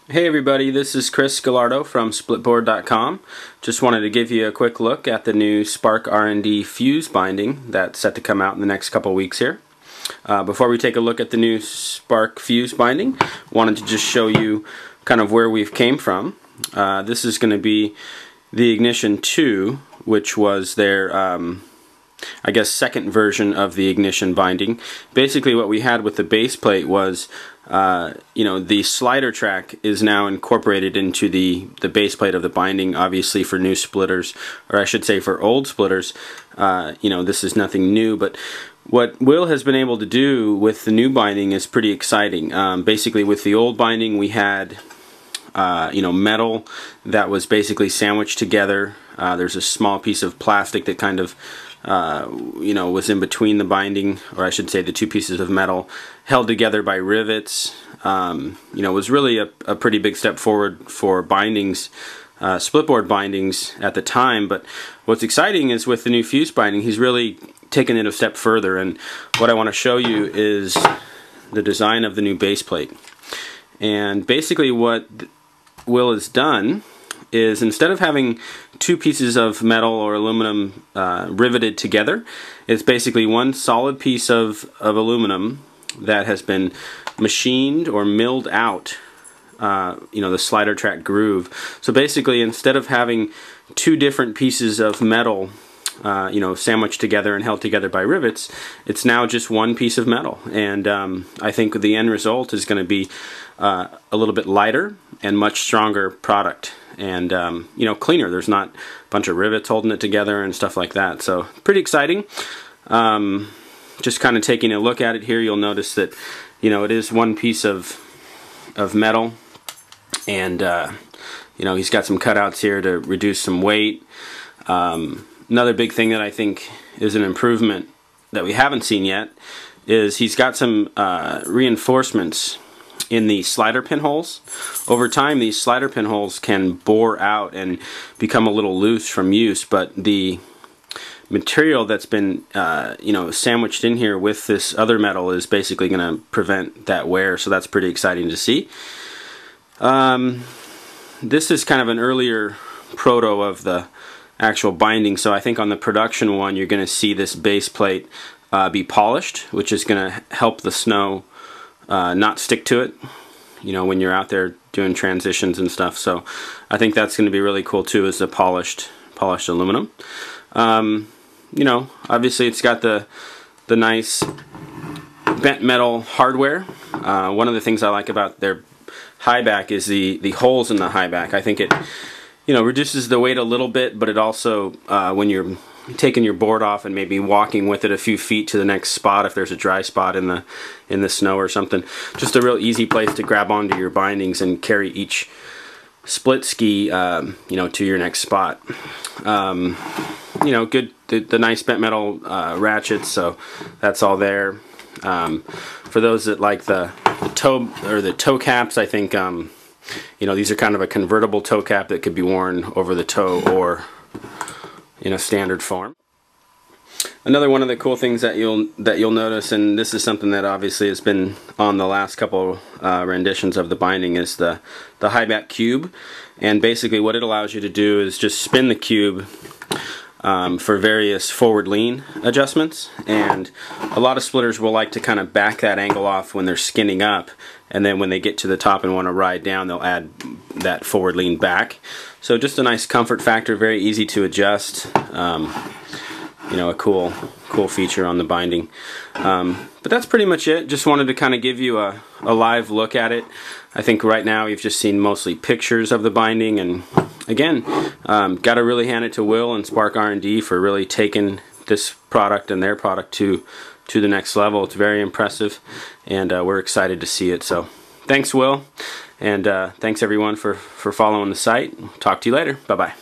Hey everybody, this is Chris Gallardo from splitboard.com. Just wanted to give you a quick look at the new Spark R&D Fuse binding that's set to come out in the next couple weeks here. Before we take a look at the new Spark Fuse binding, wanted to just show you kind of where we've came from. This is going to be the Ignition 2, which was their I guess second version of the Ignition binding. Basically what we had with the base plate was the slider track is now incorporated into the base plate of the binding. Obviously for new splitters, or I should say for old splitters, this is nothing new, but what Will has been able to do with the new binding is pretty exciting. Basically with the old binding we had metal that was basically sandwiched together. There's a small piece of plastic that kind of was in between the binding, or I should say the two pieces of metal held together by rivets. It was really a pretty big step forward for bindings, splitboard bindings at the time. But what's exciting is with the new fuse binding, he's really taken it a step further, and what I want to show you is the design of the new base plate. And basically what Will has done is, instead of having two pieces of metal or aluminum riveted together, it's basically one solid piece of aluminum that has been machined or milled out the slider track groove. So basically, instead of having two different pieces of metal sandwiched together and held together by rivets, it's now just one piece of metal. And I think the end result is going to be a little bit lighter and much stronger product, and cleaner. There's not a bunch of rivets holding it together and stuff like that. So pretty exciting. Just kind of taking a look at it here, you'll notice that it is one piece of metal, and he's got some cutouts here to reduce some weight. Another big thing that I think is an improvement that we haven't seen yet is he's got some reinforcements in the slider pinholes. Over time, these slider pinholes can bore out and become a little loose from use, but the material that's been sandwiched in here with this other metal is basically going to prevent that wear, so that's pretty exciting to see. This is kind of an earlier proto of the actual binding, so I think on the production one you're going to see this base plate be polished, which is going to help the snow not stick to it when you're out there doing transitions and stuff. So I think that's going to be really cool too, is the polished aluminum. Obviously it's got the nice bent metal hardware. One of the things I like about their high back is the holes in the high back. I think it reduces the weight a little bit, but it also when you're taking your board off and maybe walking with it a few feet to the next spot, if there's a dry spot in the snow or something, just a real easy place to grab onto your bindings and carry each split ski to your next spot. Good, the nice bent metal ratchets, so that's all there. For those that like the toe caps, I think these are kind of a convertible toe cap that could be worn over the toe or in a standard form. Another one of the cool things that you'll notice, and this is something that obviously has been on the last couple renditions of the binding, is the high back cube. And basically what it allows you to do is just spin the cube for various forward lean adjustments, and a lot of splitters will like to kind of back that angle off when they're skinning up, and then when they get to the top and want to ride down, they'll add that forward lean back. So just a nice comfort factor, very easy to adjust. A cool feature on the binding. But that's pretty much it. Just wanted to kind of give you a live look at it. I think right now you've just seen mostly pictures of the binding, and again, got to really hand it to Will and Spark R&D for really taking this product and their product to the next level. It's very impressive, and we're excited to see it. So thanks, Will, and thanks everyone for following the site. Talk to you later. Bye-bye.